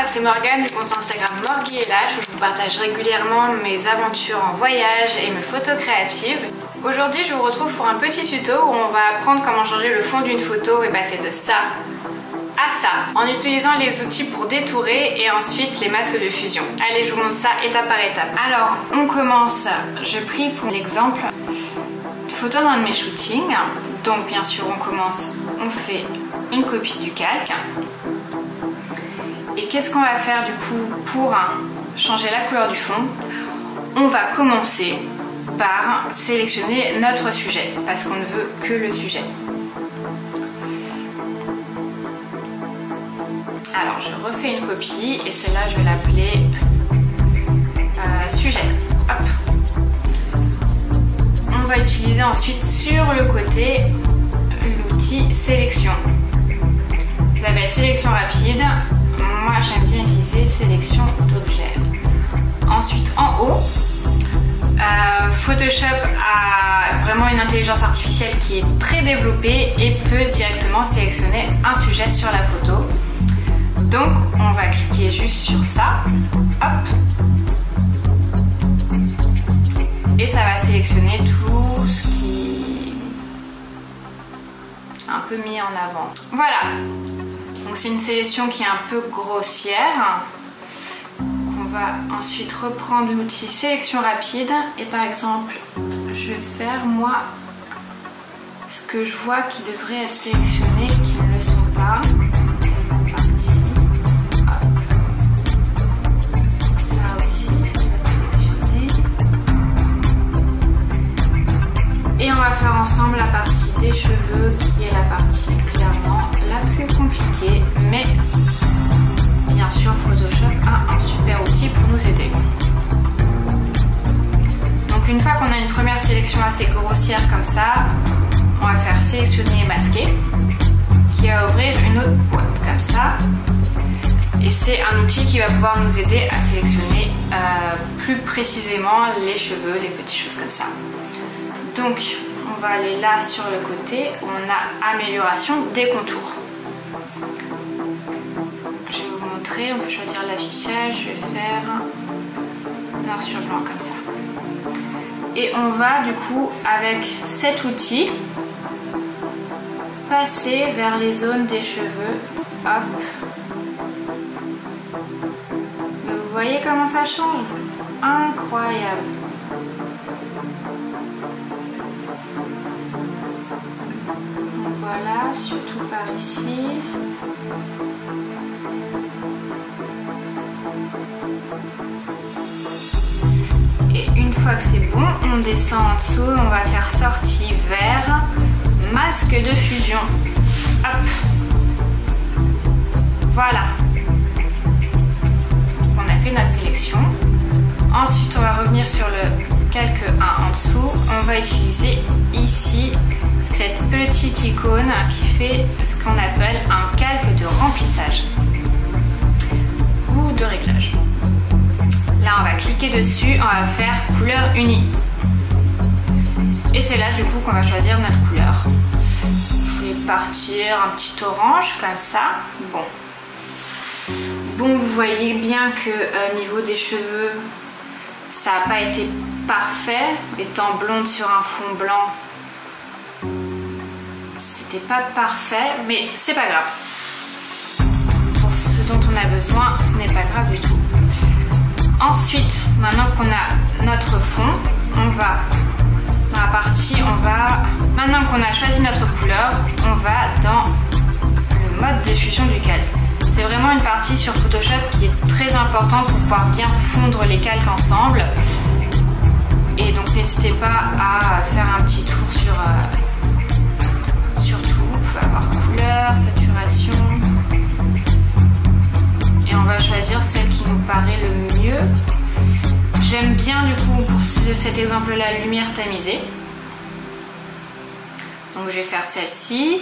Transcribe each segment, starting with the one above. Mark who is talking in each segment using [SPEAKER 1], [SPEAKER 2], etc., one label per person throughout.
[SPEAKER 1] c'est Morgane du compte Instagram Morgui et Lâche où je vous partage régulièrement mes aventures en voyage et mes photos créatives. Aujourd'hui je vous retrouve pour un petit tuto où on va apprendre comment changer le fond d'une photo et passer de ça à ça en utilisant les outils pour détourer et ensuite les masques de fusion. Allez, je vous montre ça étape par étape. Alors on commence, je prie pour l'exemple de photo d'un de mes shootings. Donc bien sûr on commence, on fait une copie du calque. Et qu'est-ce qu'on va faire du coup pour changer la couleur du fond? On va commencer par sélectionner notre sujet parce qu'on ne veut que le sujet. Alors je refais une copie et celle-là je vais l'appeler sujet. Hop. On va utiliser ensuite sur le côté l'outil sélection. Vous avez sélection rapide. Moi j'aime bien utiliser sélection d'objet. Ensuite en haut, Photoshop a vraiment une intelligence artificielle qui est très développée et peut directement sélectionner un sujet sur la photo. Donc on va cliquer juste sur ça, hop, et ça va sélectionner tout ce qui est un peu mis en avant. Voilà, donc c'est une sélection qui est un peu grossière. On va ensuite reprendre l'outil sélection rapide et par exemple je vais faire moi ce que je vois qui devrait être sélectionné qui ne le sont pas. Et on va faire ensemble la partie des cheveux qui est la partie clairement la plus compliquée, mais bien sûr Photoshop a un super outil pour nous aider. Donc une fois qu'on a une première sélection assez grossière comme ça, on va faire sélectionner et masquer, qui va ouvrir une autre boîte comme ça. Et c'est un outil qui va pouvoir nous aider à sélectionner plus précisément les cheveux, les petites choses comme ça. Donc on va aller là sur le côté où on a amélioration des contours. Je vais vous montrer, on peut choisir l'affichage, je vais faire noir sur blanc comme ça. Et on va du coup avec cet outil passer vers les zones des cheveux. Hop. Vous voyez comment ça change? Incroyable. Voilà, surtout par ici. Et une fois que c'est bon, on descend en dessous, on va faire sortie vert, masque de fusion. Hop. Voilà. On a fait notre sélection. Ensuite, on va revenir sur le calque 1 en dessous. On va utiliser ici cette petite icône qui fait ce qu'on appelle un calque de remplissage ou de réglage. Là on va cliquer dessus, on va faire couleur unie et c'est là du coup qu'on va choisir notre couleur. Je vais partir un petit orange comme ça. Bon, vous voyez bien que niveau des cheveux ça n'a pas été parfait, étant blonde sur un fond blanc. C'était pas parfait, mais c'est pas grave. Pour ce dont on a besoin, ce n'est pas grave du tout. Ensuite, maintenant qu'on a notre fond, on va dans la partie, maintenant qu'on a choisi notre couleur, on va dans le mode de fusion du calque. C'est vraiment une partie sur Photoshop qui est très importante pour pouvoir bien fondre les calques ensemble. Et donc n'hésitez pas à faire un petit tour sur tout. Vous pouvez avoir couleur, saturation. Et on va choisir celle qui nous paraît le mieux. J'aime bien du coup pour cet exemple là lumière tamisée. Donc je vais faire celle-ci.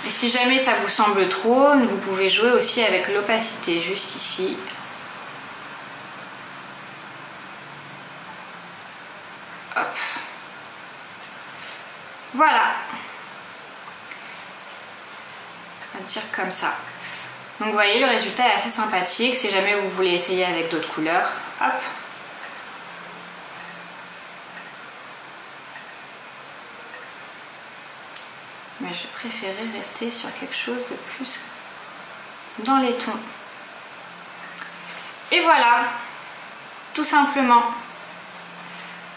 [SPEAKER 1] Et si jamais ça vous semble trop, vous pouvez jouer aussi avec l'opacité juste ici. Hop. Voilà. On va dire comme ça. Donc vous voyez, le résultat est assez sympathique. Si jamais vous voulez essayer avec d'autres couleurs, hop. Mais je préférais rester sur quelque chose de plus dans les tons. Et voilà, tout simplement,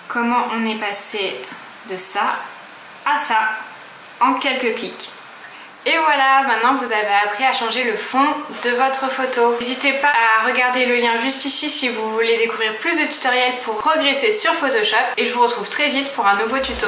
[SPEAKER 1] comment on est passé de ça à ça en quelques clics. Et voilà, maintenant vous avez appris à changer le fond de votre photo. N'hésitez pas à regarder le lien juste ici si vous voulez découvrir plus de tutoriels pour progresser sur Photoshop. Et je vous retrouve très vite pour un nouveau tuto.